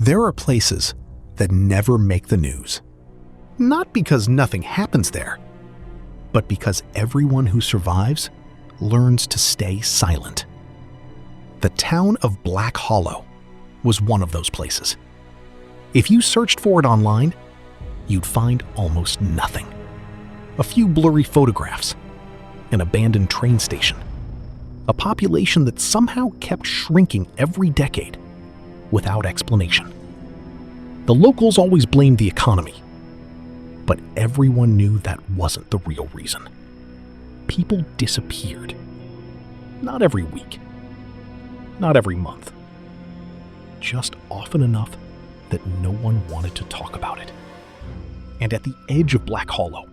There are places that never make the news. Not because nothing happens there, but because everyone who survives learns to stay silent. The town of Black Hollow was one of those places. If you searched for it online, you'd find almost nothing. A few blurry photographs, an abandoned train station, a population that somehow kept shrinking every decade without explanation. The locals always blamed the economy, but everyone knew that wasn't the real reason. People disappeared. Not every week, not every month, just often enough that no one wanted to talk about it. And at the edge of Black Hollow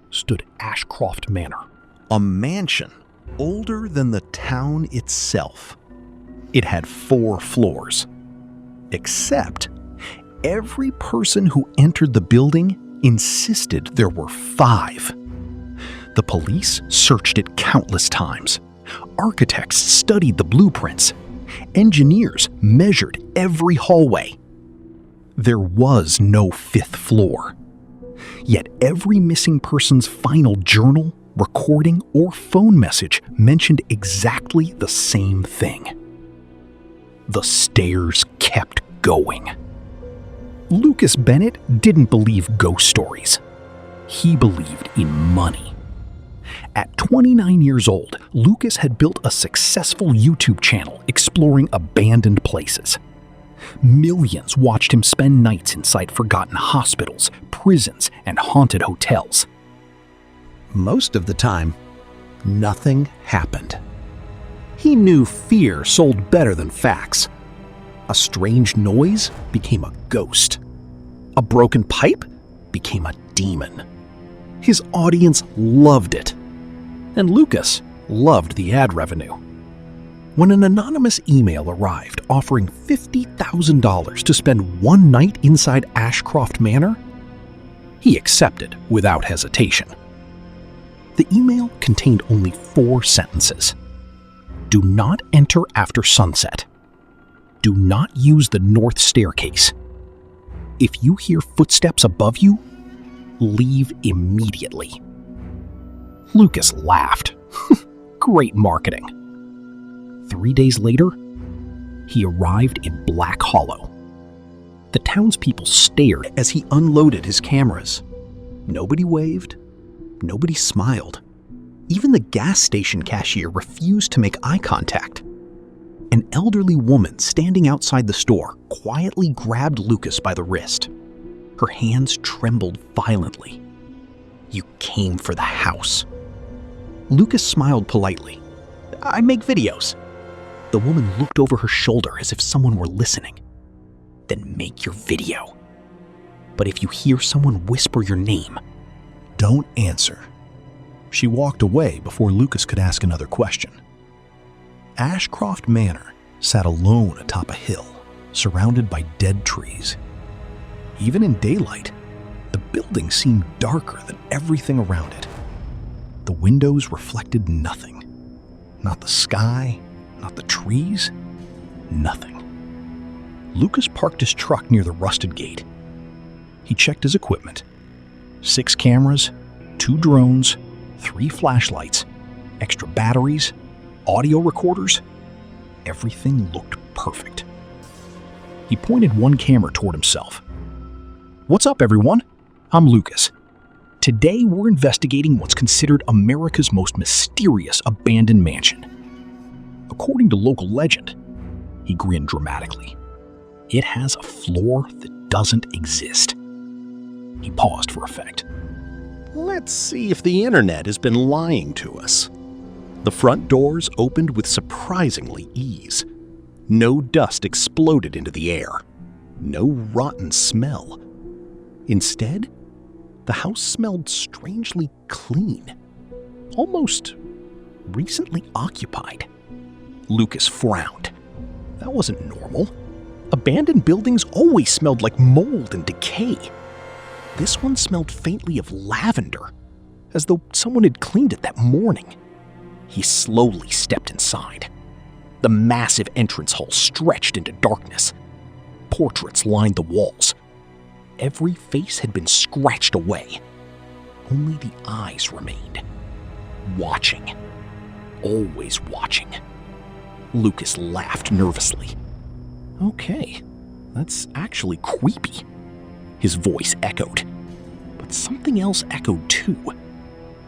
stood Ashcroft Manor, a mansion older than the town itself. It had 4 floors, except every person who entered the building insisted there were 5. The police searched it countless times. Architects studied the blueprints. Engineers measured every hallway. There was no 5th floor. Yet every missing person's final journal, recording, or phone message mentioned exactly the same thing. The stairs kept going. Lucas Bennett didn't believe ghost stories. He believed in money. At 29 years old, Lucas had built a successful YouTube channel exploring abandoned places. Millions watched him spend nights inside forgotten hospitals, prisons, and haunted hotels. Most of the time, nothing happened. He knew fear sold better than facts. A strange noise became a ghost. A broken pipe became a demon. His audience loved it. And Lucas loved the ad revenue. When an anonymous email arrived offering $50,000 to spend one night inside Ashcroft Manor, he accepted without hesitation. The email contained only 4 sentences. Do not enter after sunset. Do not use the north staircase. If you hear footsteps above you, leave immediately. Lucas laughed. Great marketing. 3 days later, he arrived in Black Hollow. The townspeople stared as he unloaded his cameras. Nobody waved. Nobody smiled. Even the gas station cashier refused to make eye contact. An elderly woman standing outside the store quietly grabbed Lucas by the wrist. Her hands trembled violently. You came for the house. Lucas smiled politely. I make videos. The woman looked over her shoulder as if someone were listening. Then make your video. But if you hear someone whisper your name, don't answer. She walked away before Lucas could ask another question. Ashcroft Manor sat alone atop a hill, surrounded by dead trees. Even in daylight, the building seemed darker than everything around it. The windows reflected nothing. Not the sky, not the trees, nothing. Lucas parked his truck near the rusted gate. He checked his equipment. 6 cameras, 2 drones, 3 flashlights, extra batteries, audio recorders. Everything looked perfect. He pointed one camera toward himself. What's up, everyone? I'm Lucas. Today we're investigating what's considered America's most mysterious abandoned mansion. According to local legend, he grinned dramatically. It has a floor that doesn't exist. He paused for effect. Let's see if the internet has been lying to us. The front doors opened with surprisingly ease. No dust exploded into the air. No rotten smell. Instead, the house smelled strangely clean. Almost recently occupied. Lucas frowned. That wasn't normal. Abandoned buildings always smelled like mold and decay. This one smelled faintly of lavender, as though someone had cleaned it that morning. He slowly stepped inside. The massive entrance hall stretched into darkness. portraits lined the walls. Every face had been scratched away. Only the eyes remained. Watching. Always watching. Lucas laughed nervously. Okay, that's actually creepy. His voice echoed. But something else echoed too.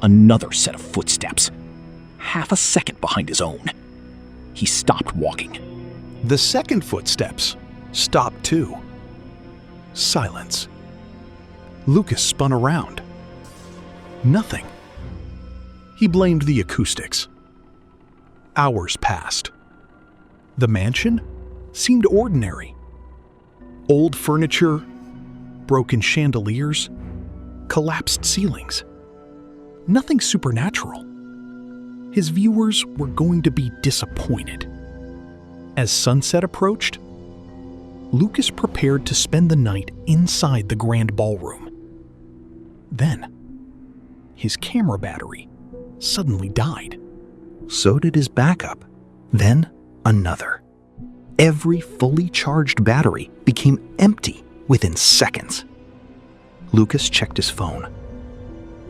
Another set of footsteps. Half a second behind his own. He stopped walking. The second footsteps stopped too. Silence. Lucas spun around. Nothing. He blamed the acoustics. Hours passed. The mansion seemed ordinary. Old furniture, broken chandeliers, collapsed ceilings. Nothing supernatural. His viewers were going to be disappointed. As sunset approached, Lucas prepared to spend the night inside the grand ballroom. Then, his camera battery suddenly died. So did his backup. Then, another. Every fully charged battery became empty within seconds. Lucas checked his phone.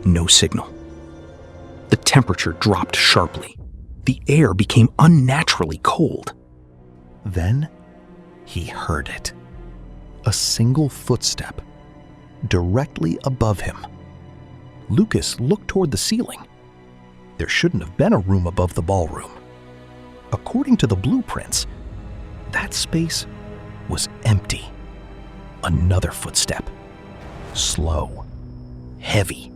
No signal. The temperature dropped sharply. The air became unnaturally cold. Then, he heard it. A single footstep directly above him. Lucas looked toward the ceiling. There shouldn't have been a room above the ballroom. According to the blueprints, that space was empty. Another footstep. Slow, heavy,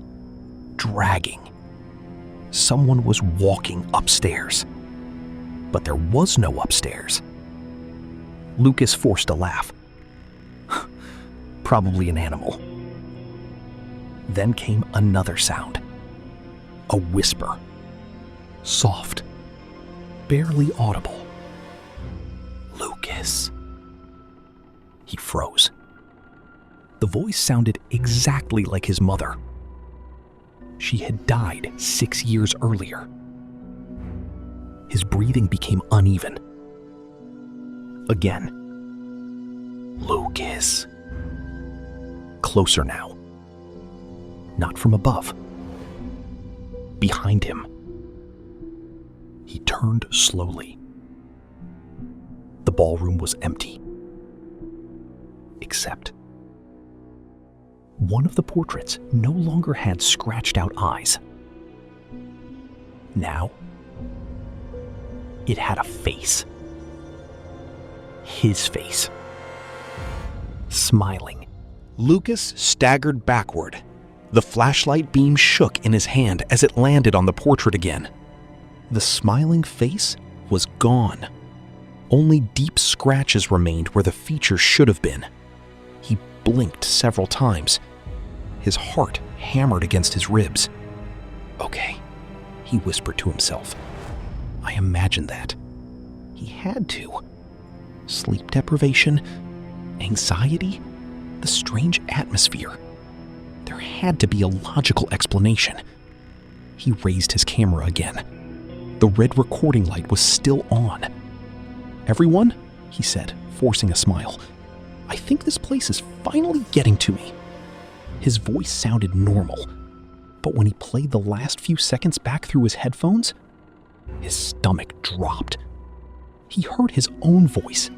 dragging. Someone was walking upstairs. But there was no upstairs. Lucas forced a laugh. Probably an animal. Then came another sound. A whisper. Soft. Barely audible. Lucas. He froze. The voice sounded exactly like his mother. She had died 6 years earlier. His breathing became uneven. Again. Lucas. Closer now. Not from above. Behind him. He turned slowly. The ballroom was empty. Except one of the portraits no longer had scratched out eyes. Now, it had a face. His face. Smiling. Lucas staggered backward. The flashlight beam shook in his hand as it landed on the portrait again. The smiling face was gone. Only deep scratches remained where the features should have been. He blinked several times. His heart hammered against his ribs. Okay, he whispered to himself. I imagined that. He had to. Sleep deprivation, anxiety, the strange atmosphere. There had to be a logical explanation. He raised his camera again. The red recording light was still on. Everyone, he said, forcing a smile, I think this place is finally getting to me. His voice sounded normal, but when he played the last few seconds back through his headphones, his stomach dropped. He heard his own voice.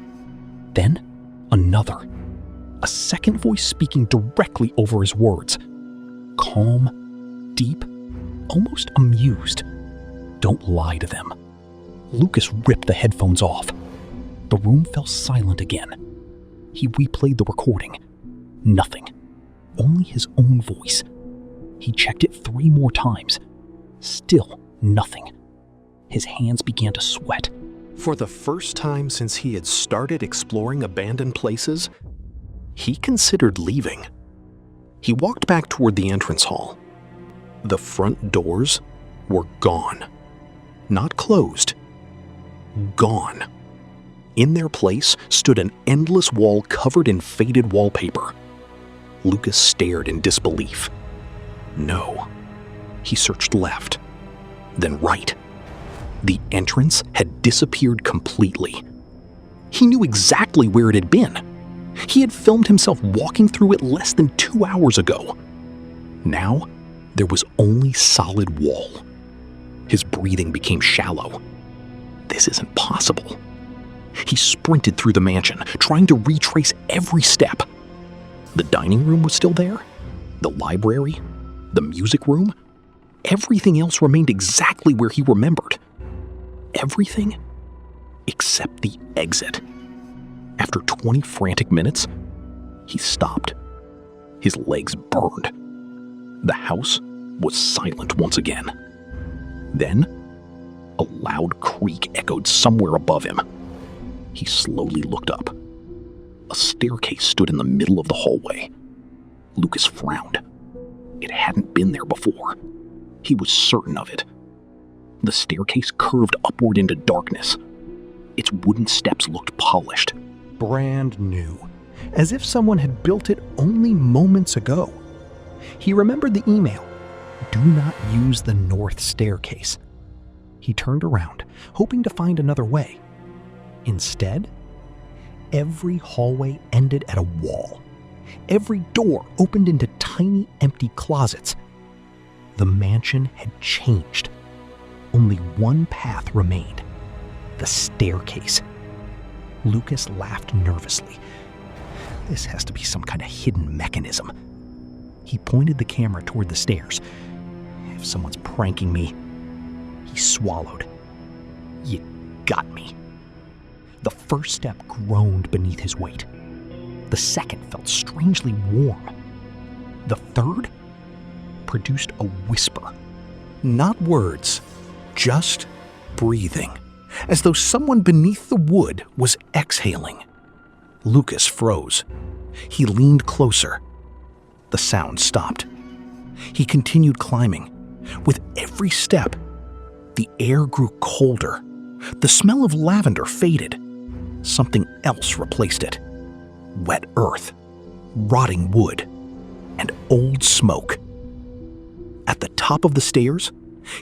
Then, another. A second voice speaking directly over his words. Calm, deep, almost amused. Don't lie to them. Lucas ripped the headphones off. The room fell silent again. He replayed the recording. Nothing. Only his own voice. He checked it 3 more times. Still nothing. His hands began to sweat. For the first time since he had started exploring abandoned places, he considered leaving. He walked back toward the entrance hall. The front doors were gone. Not closed. Gone. In their place stood an endless wall covered in faded wallpaper. Lucas stared in disbelief. No. He searched left, then right. The entrance had disappeared completely. He knew exactly where it had been. He had filmed himself walking through it less than 2 hours ago. Now, there was only solid wall. His breathing became shallow. This isn't possible. He sprinted through the mansion, trying to retrace every step. The dining room was still there. The library. The music room. Everything else remained exactly where he remembered. Everything except the exit. After 20 frantic minutes, he stopped. His legs burned. The house was silent once again. Then, a loud creak echoed somewhere above him. He slowly looked up. A staircase stood in the middle of the hallway. Lucas frowned. It hadn't been there before. He was certain of it. The staircase curved upward into darkness. Its wooden steps looked polished. Brand new, as if someone had built it only moments ago. He remembered the email, "Do not use the north staircase." He turned around, hoping to find another way. Instead, every hallway ended at a wall. Every door opened into tiny, empty closets. The mansion had changed. Only one path remained: the staircase. Lucas laughed nervously. This has to be some kind of hidden mechanism. He pointed the camera toward the stairs. If someone's pranking me. He swallowed. You got me. The first step groaned beneath his weight. The second felt strangely warm. The third produced a whisper. Not words, just breathing, as though someone beneath the wood was exhaling. Lucas froze. He leaned closer. The sound stopped. He continued climbing. With every step, the air grew colder. The smell of lavender faded. Something else replaced it. Wet earth, rotting wood, and old smoke. At the top of the stairs,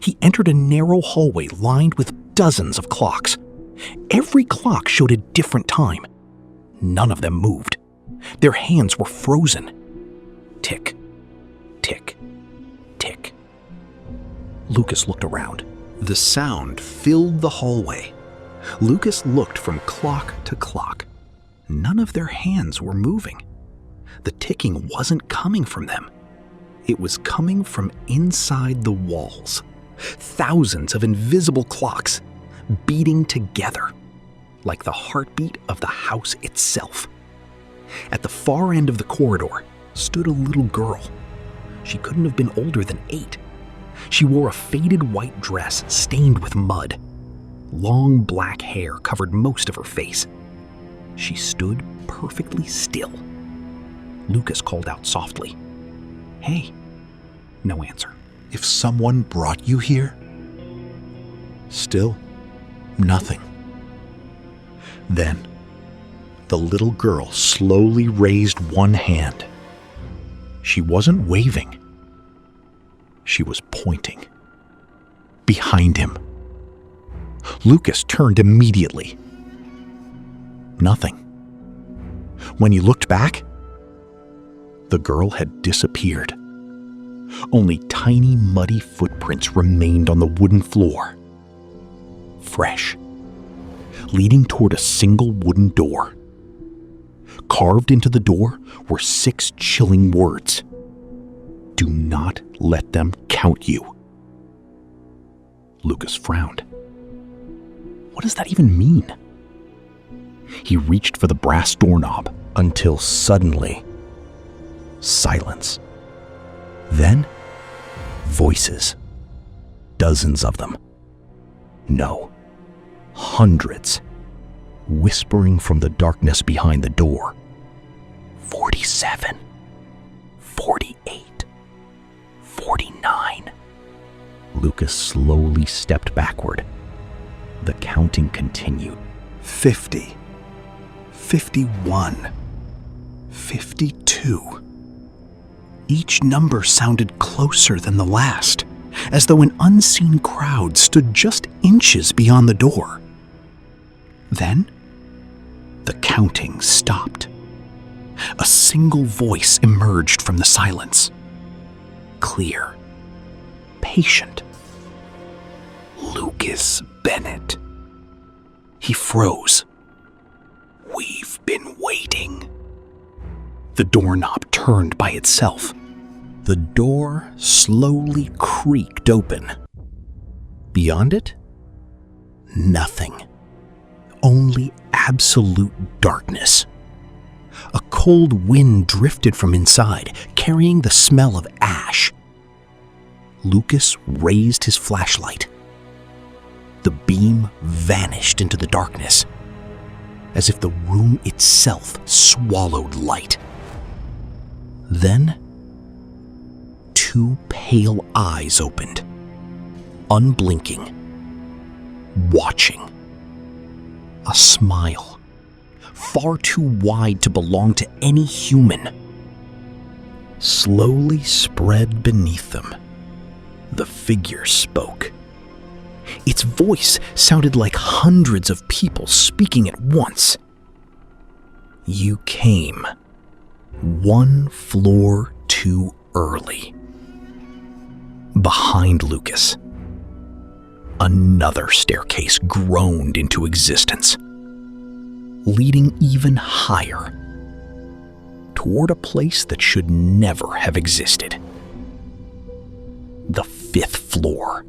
he entered a narrow hallway lined with dozens of clocks. Every clock showed a different time. None of them moved. Their hands were frozen. Tick, tick, tick. Lucas looked around. The sound filled the hallway. Lucas looked from clock to clock. None of their hands were moving. The ticking wasn't coming from them. It was coming from inside the walls. Thousands of invisible clocks beating together, like the heartbeat of the house itself. At the far end of the corridor stood a little girl. She couldn't have been older than 8. She wore a faded white dress stained with mud. Long black hair covered most of her face. She stood perfectly still. Lucas called out softly, "Hey." No answer. "If someone brought you here?" Still, nothing. Then, the little girl slowly raised one hand. She wasn't waving. She was pointing. Behind him. Lucas turned immediately. Nothing. When he looked back, the girl had disappeared. Only tiny, muddy footprints remained on the wooden floor. Fresh. Leading toward a single wooden door. Carved into the door were 6 chilling words. "Do not let them count you." Lucas frowned. What does that even mean? He reached for the brass doorknob until suddenly, silence. Then, voices. Dozens of them. No, hundreds. Whispering from the darkness behind the door. 47. 48. 49. Lucas slowly stepped backward. The counting continued. 50. 51. 52. Each number sounded closer than the last, as though an unseen crowd stood just inches beyond the door. Then, the counting stopped. A single voice emerged from the silence. Clear, patient. Lucas Bennett. He froze. "We've been waiting." The doorknob turned by itself. The door slowly creaked open. Beyond it, nothing. Only absolute darkness. A cold wind drifted from inside, carrying the smell of ash. Lucas raised his flashlight. The beam vanished into the darkness, as if the room itself swallowed light. Then, two pale eyes opened, unblinking, watching. A smile, far too wide to belong to any human, slowly spread beneath them. The figure spoke. Its voice sounded like hundreds of people speaking at once. "You came one floor too early." Behind Lucas, another staircase groaned into existence, leading even higher, toward a place that should never have existed. The 5th floor.